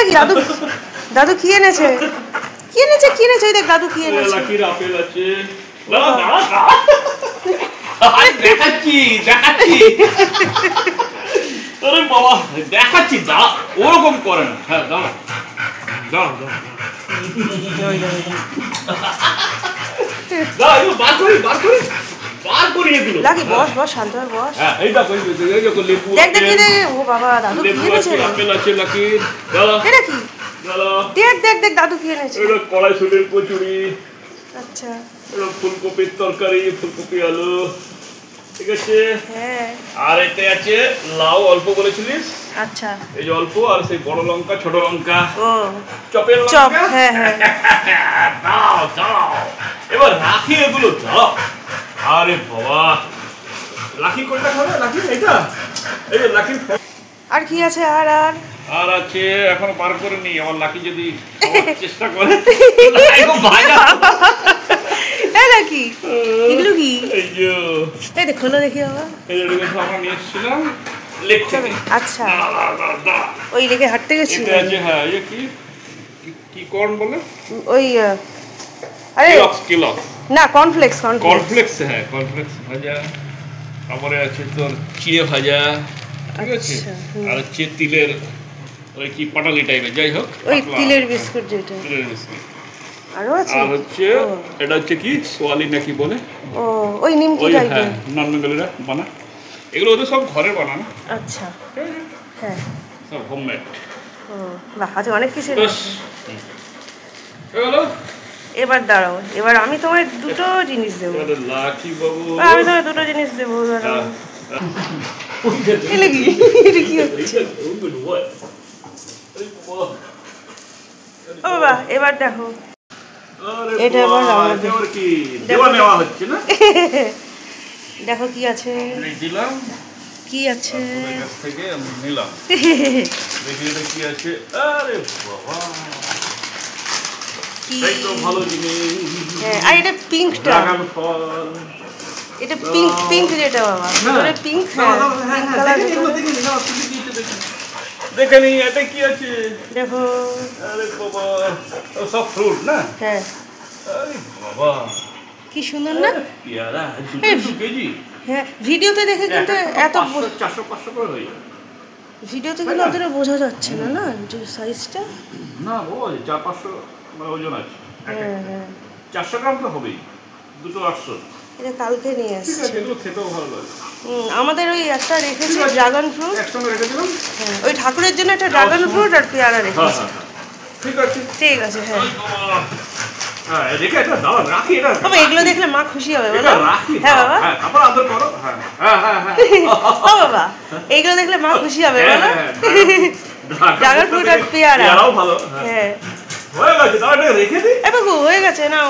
কি দাদু দাদু কি এনেছে কি এনেছে কি এনেছে দেখ দাদু কি এনেছে লাকির আপেল আছে না না আরে দেখাচ্ছি দেখাচ্ছি আরে বাবা দেখাচ্ছি দা ওরকম করে না হ্যাঁ দাও দাও দাও দাও এগুলো বার করি এগুলো লাকি বস বস শান্ত হয়ে বস হ্যাঁ এই দেখো এই দেখো লেবু দেখ দেখ দেখ ও বাবা দাদু কি এনেছে আপেল আছে লাকির দাও এটা কি দাও দেখ দেখ দেখ দাদু কি এনেছে এটা কড়াইশুটির কচুরি আচ্ছা এটা ফুলকপির তরকারি ফুলকপি আলু ঠিক আছে হ্যাঁ আর এতে আছে লাউ অল্প বলেছিলিস আচ্ছা এই যে অল্প আর সেই বড় লঙ্কা ছোট লঙ্কা ও চপের চপ লঙ্কা হ্যাঁ হ্যাঁ দাও দাও এবার রাখি এগুলো দাও আরে বাবা লাকি কোনটা খাবে লাকি এটা এই যে লাকি আর কি আছে আর আর আর আছে এখন বার করে নি আমার লাকি যদি চেষ্টা করে লাকি ভাজা এই নাকি এগুলো কি এই যে এই দেখো না দেখি বাবা এই যে দেখো আমরা নিয়ে এসেছিলাম লেক থেকে আচ্ছা ওই লেকে হাঁটতে গেছি এটা আছে হ্যাঁ এই কি কি কর্ন বলে ওই আরে কিলক্স না কর্নফ্লেক্স কর্নফ্লেক্স হ্যাঁ কর্নফ্লেক্স ভাজা তারপরে আছে তোর চিড়ে ভাজা ঠিক আছে আর হচ্ছে তিলের ওই কি পাটালি টাইপের যাই হোক ওই তিলের বিস্কুট যেটা তিলের বিস্কুট আরো আছে আর হচ্ছে এটা হচ্ছে কি সোয়ালি নাকি বলে ও ওই নিমকি টাইপের নন বেঙ্গলিরা বানা এগুলো ওদের সব ঘরে বানানো আচ্ছা হ্যাঁ সব হোমমেড ও বাহ আজ অনেক কিছু এগুলো এবার দাঁড়াও এবার আমি তোমায় দুটো জিনিস দেবো লাকি বাবু আমি তোমায় দুটো জিনিস দেবো দাঁড়াও এলে কি এটা কি হচ্ছে ও বাবা এবার দেখো এটা এবার আমাদের কি দেওয়া নেওয়া হচ্ছে না দেখো কি আছে দিলাম কি আছে কাছ থেকে আমি নিলাম দেখি এটা কি আছে আরে বাবা কি এই তো ভালো জিনিস হ্যাঁ আর এটা পিঙ্কটা ড্রাগন ফল এটা পিঙ্ক পিঙ্ক যেটা বাবা ভিতরে পিঙ্ক হ্যাঁ পিঙ্ক কালার দেখে নি এটা কি আছে দেখো আরে বাবা সব ফ্রুট না হ্যাঁ আরে বাবা কি সুন্দর না পেয়ারা 2 কেজি হ্যাঁ ভিডিওতে দেখে কিন্তু এত 400-500 করে হয়ে যাবে ভিডিওতে কিন্তু অতটা বোঝা যাচ্ছে না না যে সাইজটা না ও 400-500 ওজন আছে হ্যাঁ হ্যাঁ 400 গ্রাম তো হবেই দুটো 800 এটা কালকে নিয়ে ঠিক এসেছি আছে এগুলো খেতেও ভালো লাগে আমাদের ওই একটা রেখেছি ড্রাগন ফ্রুট একসঙ্গে রেখে দিলাম হ্যাঁ ওই ঠাকুরের জন্য একটা ড্রাগন ফ্রুট আর পেয়ারা রেখেছি ঠিক আছে ঠিক আছে হ্যাঁ হ্যাঁ রেখে এটা দাও রাখি এটা বাবা এগুলো দেখলে মা খুশি হবে বলো রাখি হ্যাঁ বাবা হ্যাঁ আবার আদর করো হ্যাঁ হ্যাঁ হ্যাঁ ও বাবা এগুলো দেখলে মা খুশি হবে বলো ড্রাগন ফ্রুট আর পেয়ারা পেয়ারাও ভালো হ্যাঁ হয়ে গেছে দাও এটা রেখে দিই এ বাবু হয়ে গেছে নাও